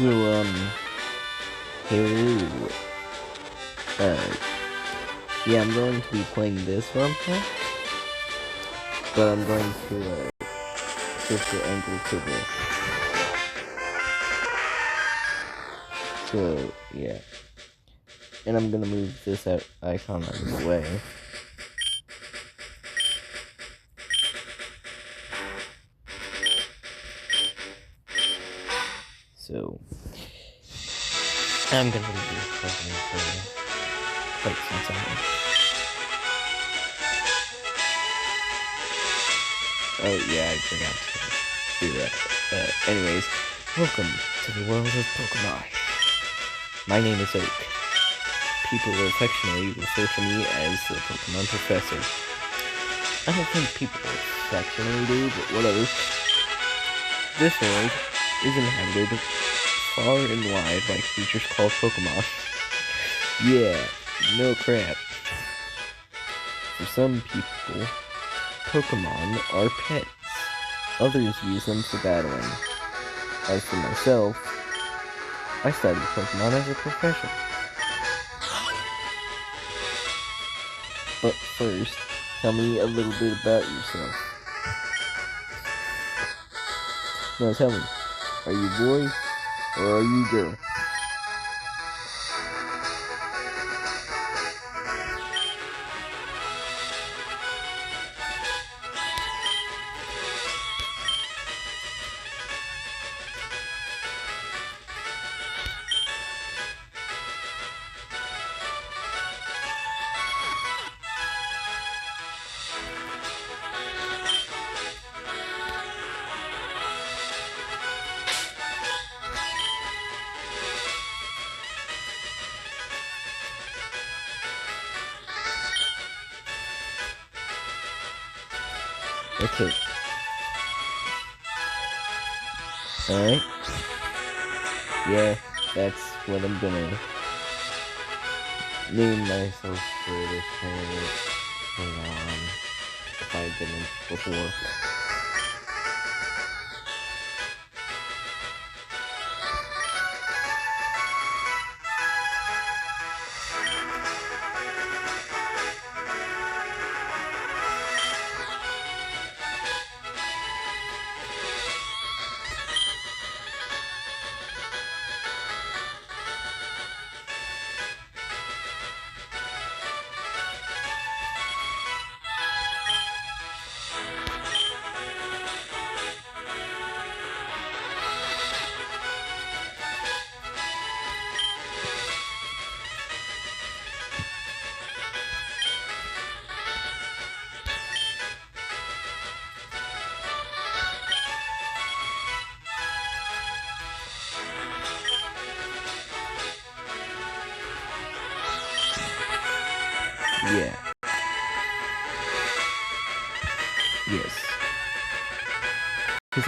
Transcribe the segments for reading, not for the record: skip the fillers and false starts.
hello. Yeah, I'm going to be playing this ROM pack, but I'm going to, shift the angle to this. So, yeah. And I'm gonna move this icon out of the way. So, I'm gonna leave this company for quite some time. Oh yeah, I forgot to do that. Anyways, welcome to the world of Pokemon. My name is Oak. People affectionately refer to me as the Pokemon Professor. I don't think people affectionately do, but whatever. This world is inhabited far and wide by creatures called Pokémon. Yeah, no crap. For some people, Pokémon are pets. Others use them for battling. As for myself, I studied Pokemon as a profession. But first, tell me a little bit about yourself. Now tell me, are you a boy or are you a girl? Okay. Alright. Yeah, that's what I'm gonna name myself for this planet. Hang on. If I didn't before. Yeah. Yes. The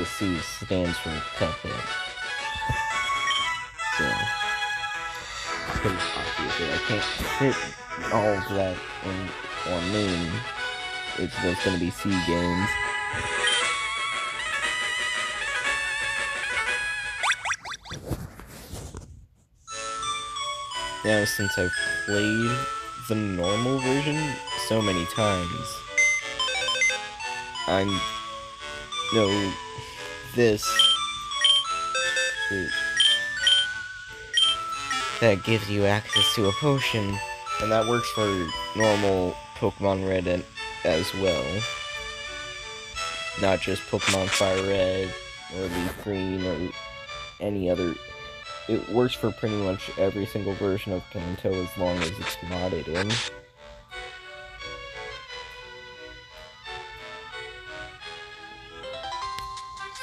C stands for Cuphead. So, because obviously I can't fit all of that in one name. It's just gonna be C games. Now, since I've played the normal version so many times, this that gives you access to a potion, and that works for normal Pokemon Red as well. Not just Pokemon Fire Red, or Leaf Green, or any other. It works for pretty much every single version of Kanto as long as it's modded in.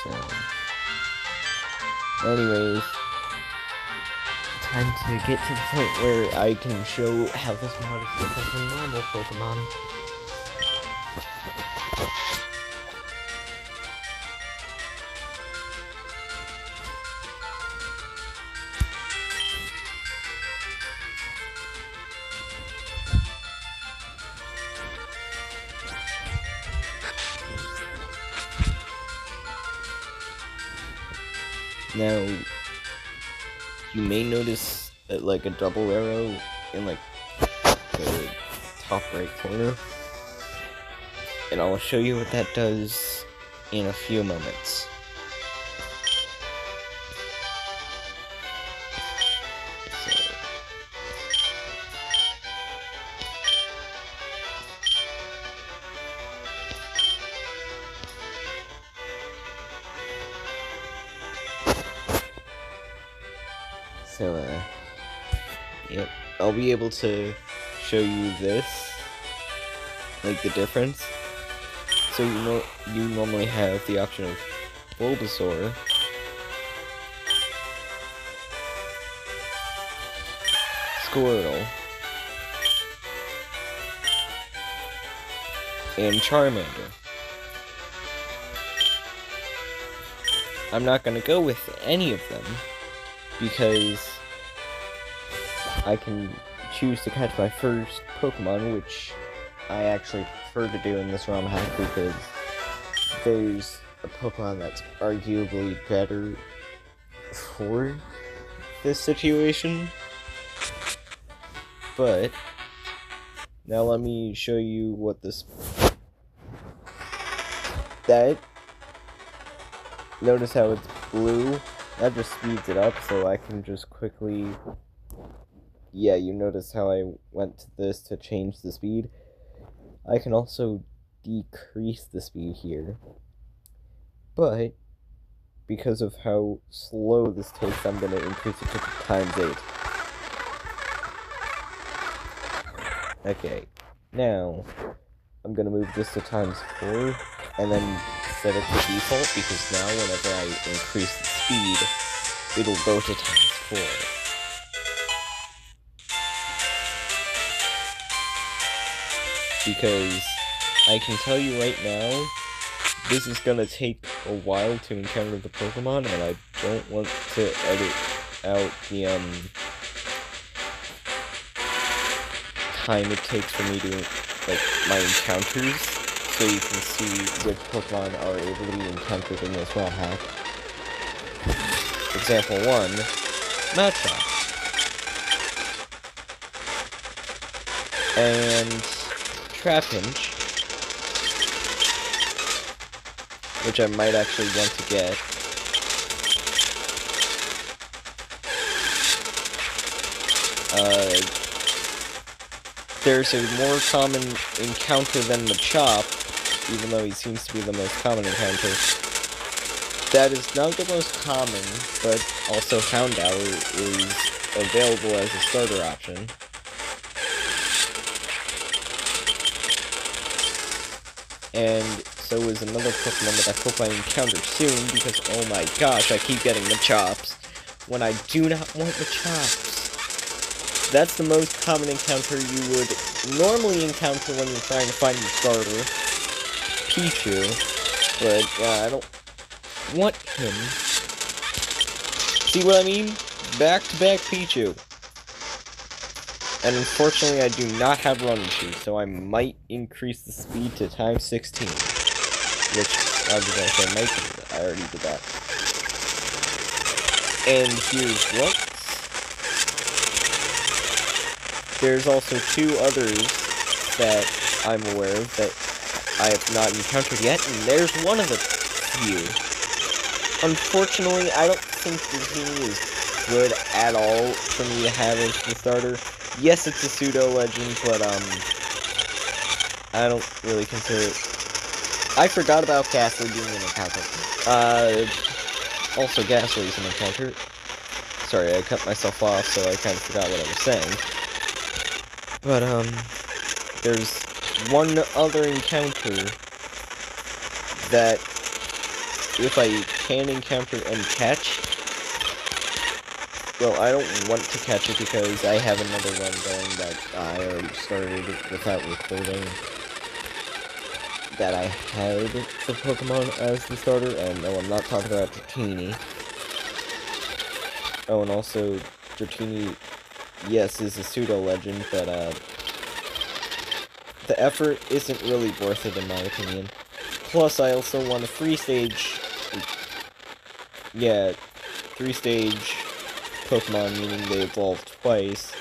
So, anyways, time to get to the point where I can show how this mod is different from normal Pokemon. Now, you may notice like a double arrow in like the top right corner, and I'll show you what that does in a few moments. So, yep, I'll be able to show you this, like the difference. So you normally have the option of Bulbasaur, Squirtle, and Charmander. I'm not gonna go with any of them, because I can choose to catch my first Pokemon, which I actually prefer to do in this ROM hack, because there's a Pokemon that's arguably better for this situation. But now let me show you what notice how it's blue. That just speeds it up, so I can just quickly... Yeah, you notice how I went to this to change the speed. I can also decrease the speed here. But, because of how slow this takes, I'm going to increase it to ×8. Okay, now, I'm going to move this to ×4, and then set it to default, because now whenever I increase the speed, it'll go to ×4. Because I can tell you right now, this is gonna take a while to encounter the Pokemon, and I don't want to edit out the time it takes for me to like my encounters, so you can see which Pokemon are able to be encountered in this ROM hack. Example 1, Machop. And Trapinch, which I might actually want to get. There's a more common encounter than Machop, even though he seems to be the most common encounter. That is not the most common, but also Houndour is available as a starter option. And so is another Pokemon that I hope I encounter soon, because oh my gosh, I keep getting Machops when I do not want Machops. That's the most common encounter you would normally encounter when you're trying to find your starter, Pichu, but I don't want him. See what I mean? Back-to-back Pichu. And unfortunately, I do not have running shoes, so I might increase the speed to ×16. Which, I was gonna say might do. I already did that. And here's what. There's also 2 others that I'm aware of that I have not encountered yet, and there's one of the few. Unfortunately, I don't think Dratini is good at all for me to have as the starter. Yes, it's a pseudo-legend, but, I don't really consider it. I forgot about Ghastly being an encounter. Also, Ghastly is an encounter. Sorry, I cut myself off, so I kind of forgot what I was saying. But, there's one other encounter that, if I can encounter and catch, well, I don't want to catch it because I have another run going that I already started without recording, that I had the Pokemon as the starter, and no, I'm not talking about Dratini. Oh, and also, Dratini, yes, is a pseudo-legend, but, the effort isn't really worth it in my opinion. Plus, I also want a free stage, yeah, 3-stage Pokemon, meaning they evolve twice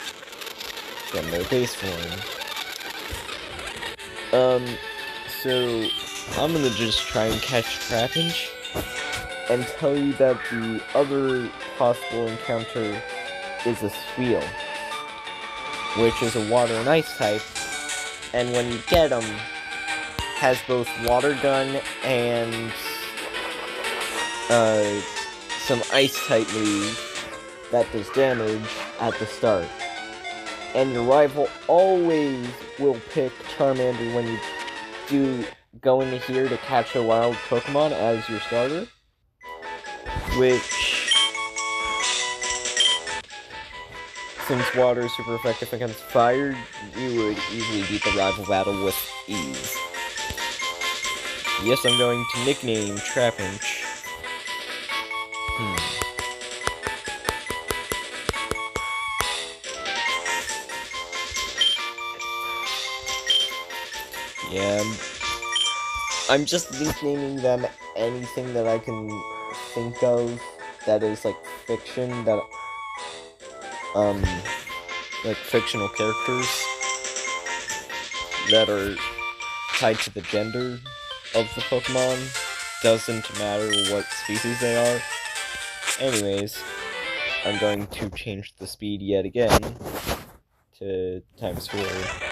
from their base form. So I'm gonna just try and catch Trapinch and tell you that the other possible encounter is a Squeal, which is a water and ice type, and when you get him, has both Water Gun and some ice type moves that does damage at the start. And your rival always will pick Charmander when you do go into here to catch a wild Pokemon as your starter, which, since water is super effective against fire, you would easily beat the rival battle with ease. Yes, I'm going to nickname Trapinch. Yeah, I'm just nicknaming them anything that I can think of that is like fiction, that like fictional characters that are tied to the gender of the Pokemon. Doesn't matter what species they are. Anyways, I'm going to change the speed yet again to ×4.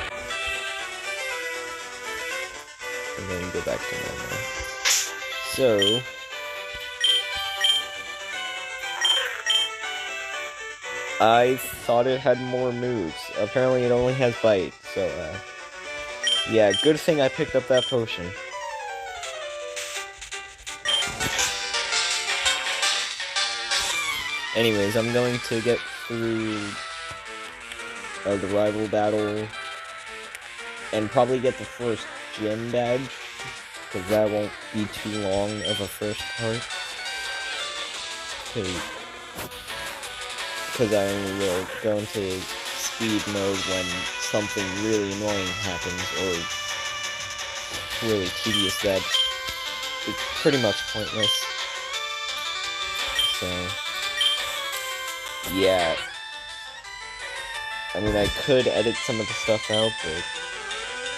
And then go back to normal. So, I thought it had more moves. Apparently it only has Bite, so, yeah, good thing I picked up that potion. Anyways, I'm going to get through the rival battle and probably get the first gym badge, because that won't be too long of a first part. Because I only will go into speed mode when something really annoying happens, or really tedious that it's pretty much pointless. So, yeah. I mean, I could edit some of the stuff out, but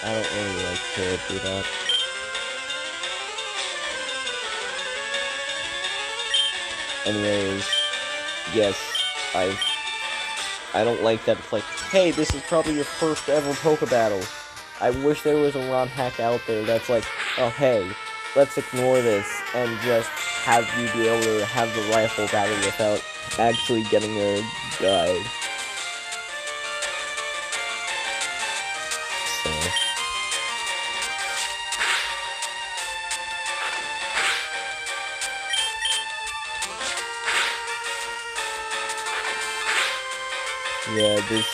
I don't really like to do that. Anyways, yes, I don't like that it's like, hey, this is probably your first ever Poke Battle. I wish there was a ROM hack out there that's like, oh hey, let's ignore this and just have you be able to have the rifle battle without actually getting a guide. So, yeah, this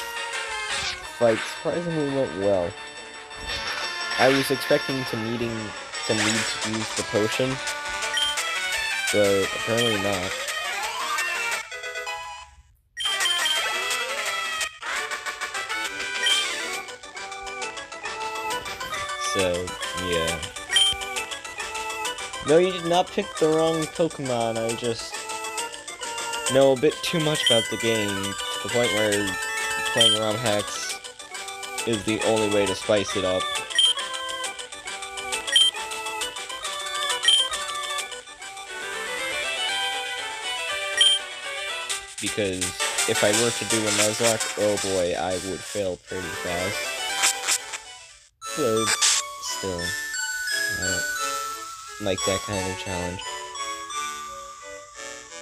fight surprisingly went well. I was expecting to need to use the potion, but apparently not. So, yeah. No, you did not pick the wrong Pokemon, I just know a bit too much about the game, to the point where playing ROM hacks is the only way to spice it up. Because if I were to do a Nuzlocke, oh boy, I would fail pretty fast. But still, I don't like that kind of challenge.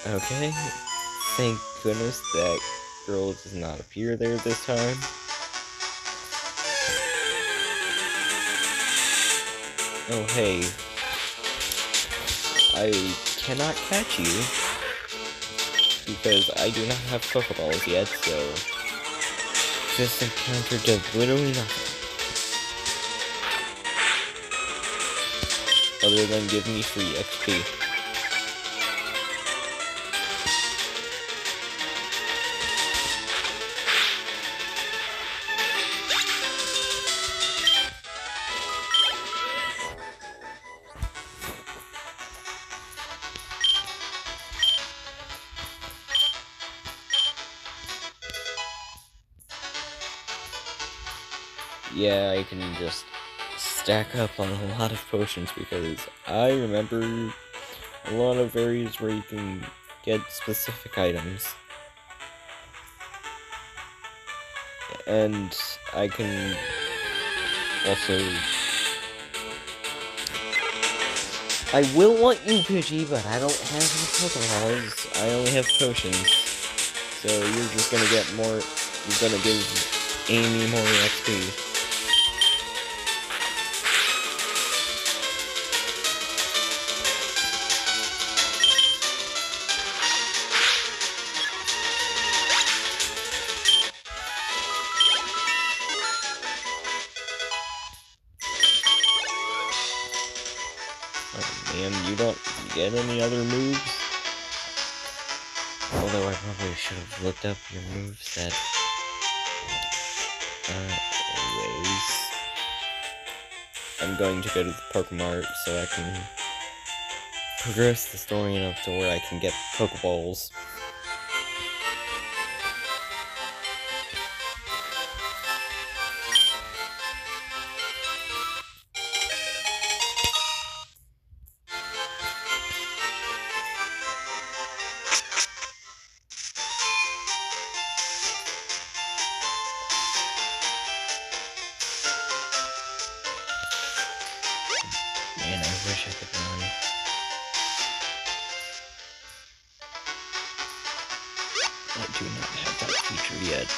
Okay, thank goodness that girl does not appear there this time. Oh hey, I cannot catch you because I do not have Pokeballs yet, so this encounter does literally nothing other than give me free XP. yeah, I can just stack up on a lot of potions because I remember a lot of areas where you can get specific items. And I can also... I will want you, Pidgey, but I don't have any Pokeballs. I only have potions. So you're just gonna get more... You're gonna give Amy more XP. Oh man, you don't get any other moves? Although I probably should have looked up your moveset. Anyways. I'm going to go to the Pokemart so I can progress the story enough to where I can get Pokeballs. Man, I wish I could run. I do not have that feature yet.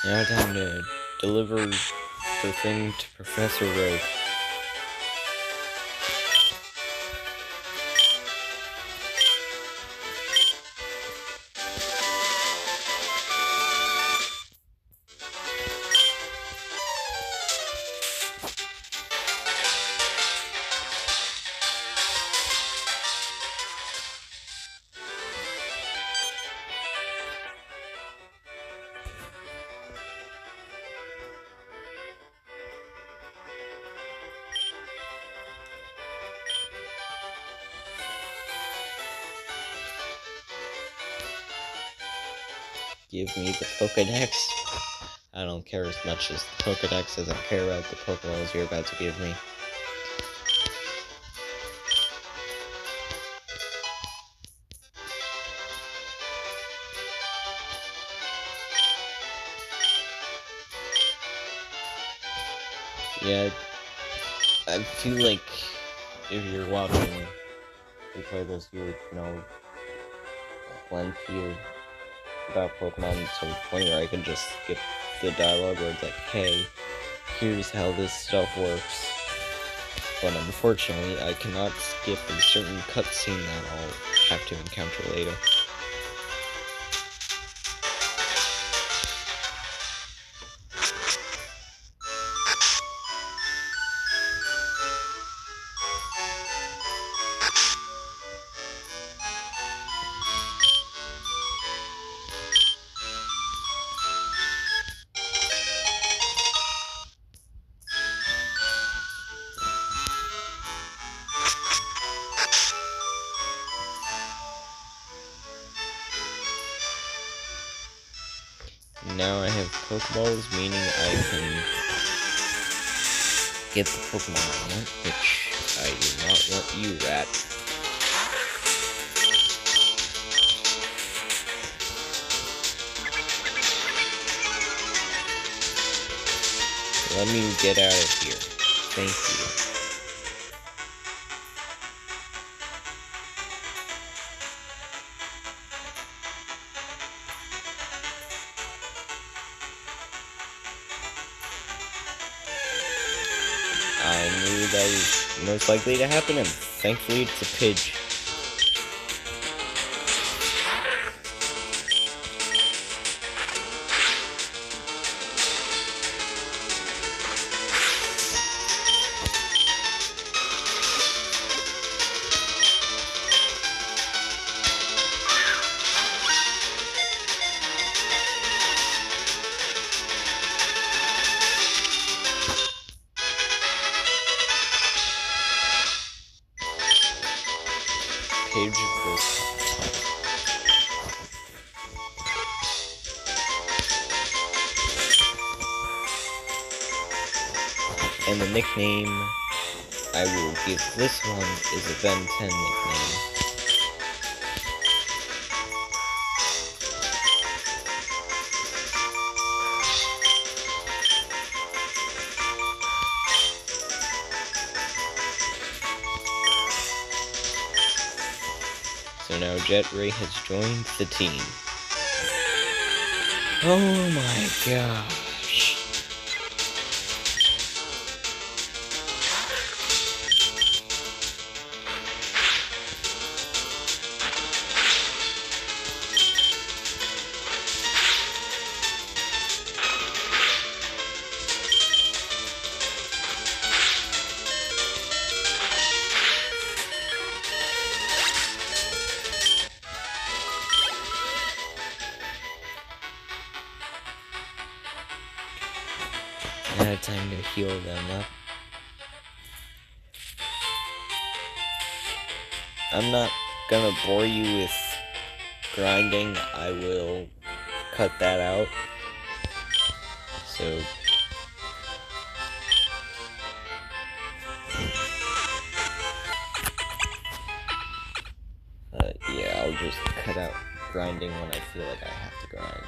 Now time to deliver the thing to Professor Rogue. Give me the Pokédex. I don't care as much as the Pokédex as I care about the Pokéballs you're about to give me. Yeah, I feel like if you're watching me play this, you would know plenty about Pokemon to the point where I can just skip the dialogue where it's like, hey, here's how this stuff works. But unfortunately, I cannot skip a certain cutscene that I'll have to encounter later. Now I have Pokeballs, meaning I can get the Pokemon I want, which I do not want you, rat. Let me get out of here. Thank you. I knew that was most likely to happen, and thankfully it's a Pidge. And the nickname I will give this one is a Ben 10 nickname. So now Jet Ray has joined the team. Oh my gosh. Now time to heal them up. I'm not gonna bore you with grinding. I will cut that out. So yeah, I'll just cut out grinding when I feel like I have to grind.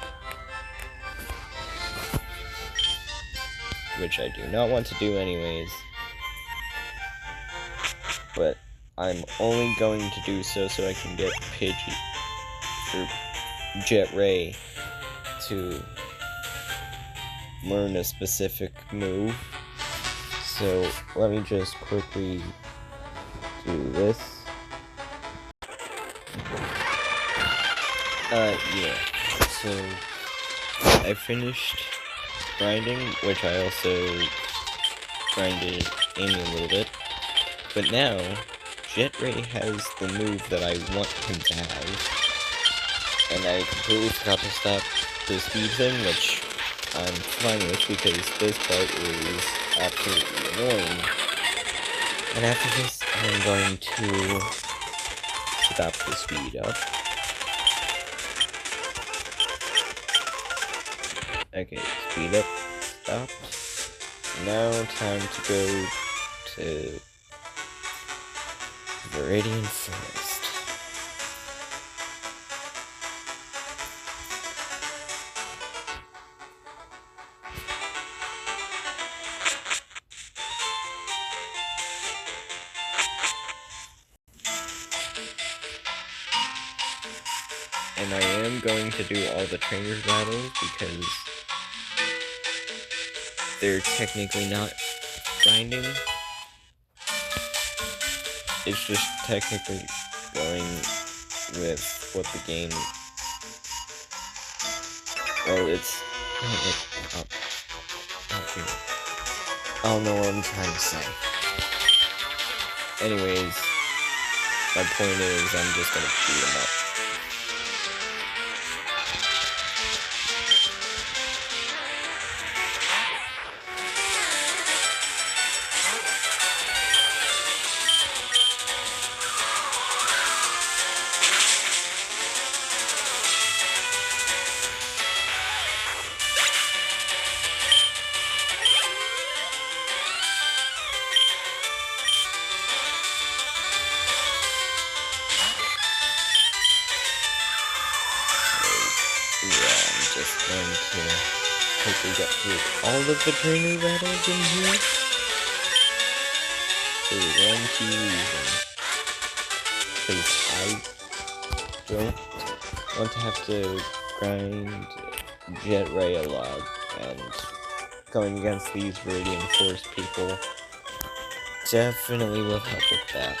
Which I do not want to do anyways. But I'm only going to do so I can get Pidgey or Jet Ray to learn a specific move. So let me just quickly do this. Yeah. So I finished grinding, which I also grinded Amy a little bit. But now, Jet Ray has the move that I want him to have. And I completely forgot to stop the speed thing, which I'm fine with because this part is absolutely annoying. And after this, I'm going to stop the speed up. Okay, speed up, stopped. Now time to go to Viridian Forest. And I am going to do all the trainers battles because they're technically not grinding. It's just technically going with what the game. Well, it's. I don't know what I'm trying to say. Anyways, my point is, I'm just gonna beat them up. Just going to quickly get through all of the trainer battles in here for one key reason. Because I don't want to have to grind Jet Ray a lot, and going against these Viridian Forest people definitely will help with that.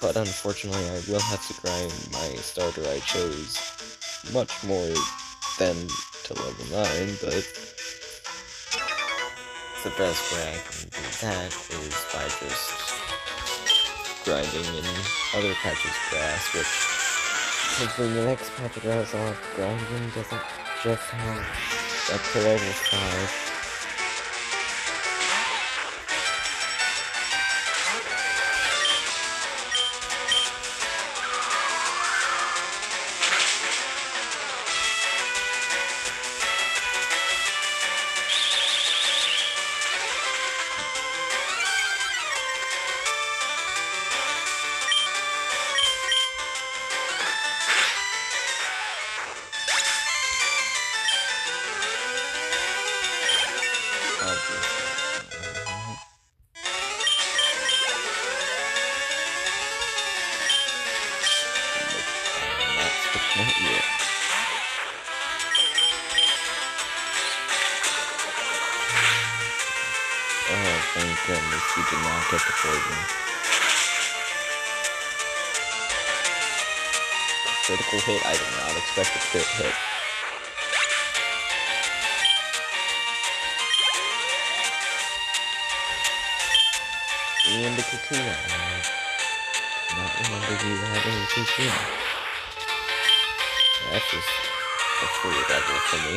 But unfortunately, I will have to grind my starter I chose much more than to level 9, but the best way I can do that is by just grinding in other patches of grass, which hopefully the next patch of grass I'll have to grind in doesn't just have up to level 5. Not yet. Oh, thank goodness you did not get the poison. Critical hit? I did not expect a crit hit. And the Kakuna. I not remember you having a Kakuna. That's just a free level for me.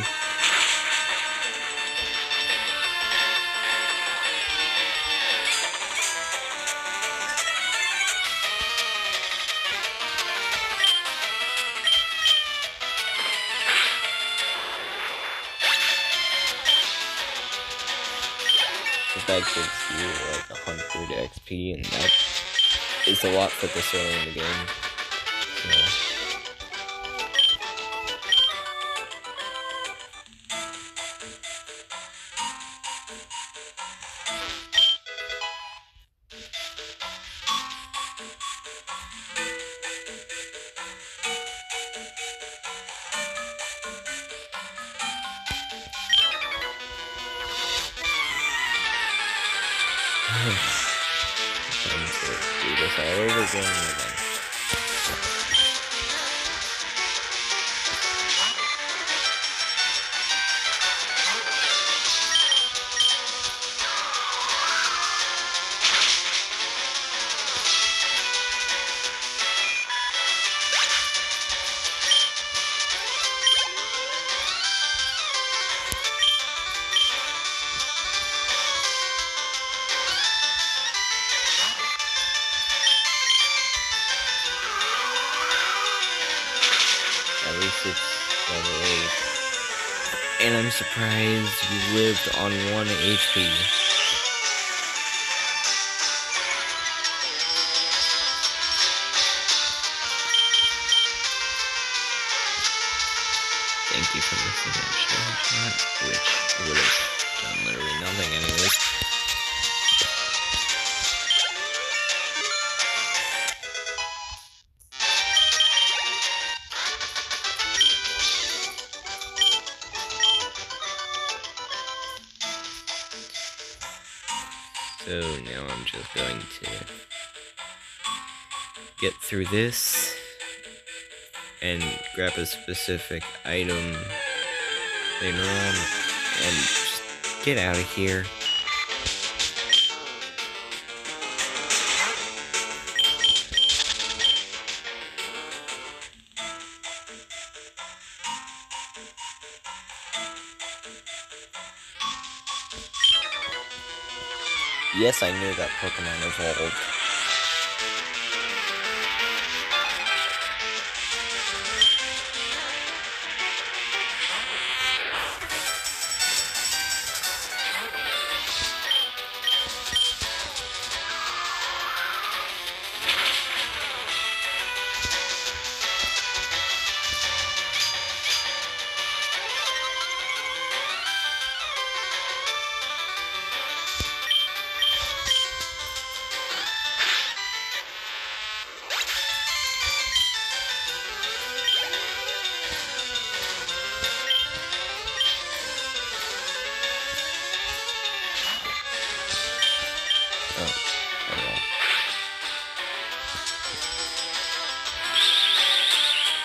That gives you like 100 XP, and that is a lot for this early in the game. So. Time to do this all over again. At least it's level 8. And I'm surprised you lived on 1 HP. Thank you for missing that shot, which would have done literally nothing anyways. So now I'm just going to get through this and grab a specific item later on and just get out of here. Yes, I knew that Pokemon evolved.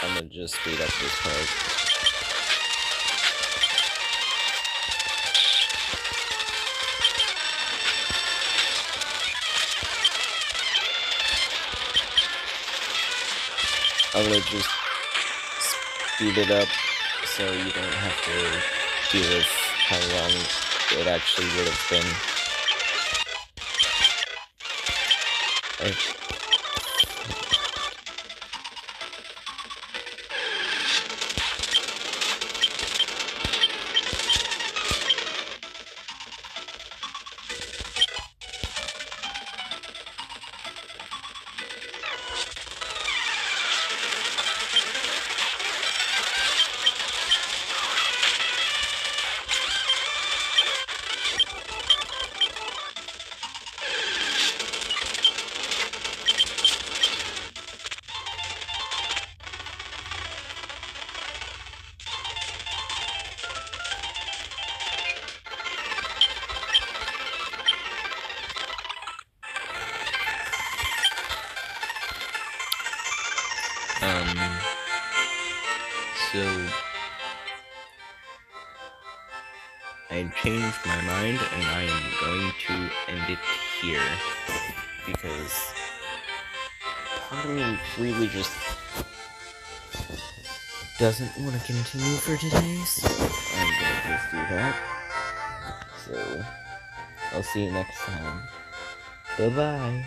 I'm gonna just speed up this part. I'm gonna just speed it up so you don't have to deal with how long it actually would have been. So I changed my mind and I am going to end it here because part of me really just doesn't want to continue for today, so I'm gonna just do that. So I'll see you next time. Bye bye.